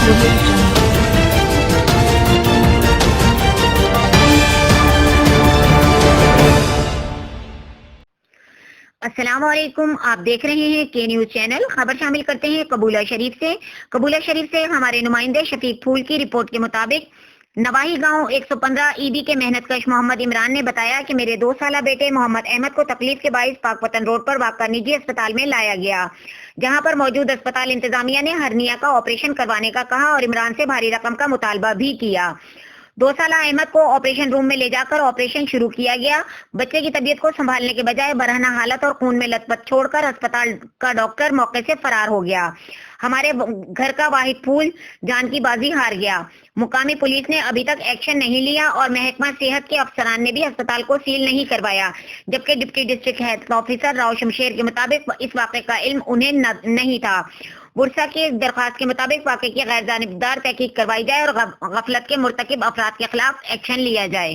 audio jungle. السلام علیکم، آپ دیکھ رہے ہیں کے نیوز چینل. خبر شامل کرتے ہیں قبولہ شریف سے ہمارے نمائندے شفیق پھول کی رپورٹ کے مطابق نواحی گاؤں 115 ای بی کے محنت کش محمد عمران نے بتایا کہ میرے 2 سالہ بیٹے محمد احمد کو تکلیف کے باعث پاک پتن روڈ پر واقع نجی اسپتال میں لایا گیا، جہاں پر موجود اسپتال انتظامیہ نے ہرنیا کا آپریشن کروانے کا کہا اور عمران سے بھاری رقم کا مطالبہ بھی کیا. 2 سالہ احمد کو آپریشن روم میں لے جا کر آپریشن شروع کیا گیا. بچے کی طبیعت کو سنبھالنے کے بجائے برہنہ حالت اور خون میں لت پت چھوڑ کر اسپتال کا ڈاکٹر موقع سے فرار ہو گیا. ہمارے گھر کا واحد پھول جان کی بازی ہار گیا. مقامی پولیس نے ابھی تک ایکشن نہیں لیا اور محکمہ صحت کے افسران نے بھی اسپتال کو سیل نہیں کروایا، جبکہ deputy district health officer Rao Shamsher کے مطابق اس واقعے کا علم انہیں نہیں تھا. ورثہ کی درخواست کے مطابق واقعے کی غیر جانبدار تحقیق کروائی جائے اور غفلت کے مرتکب افراد کے خلاف ایکشن لیا جائے.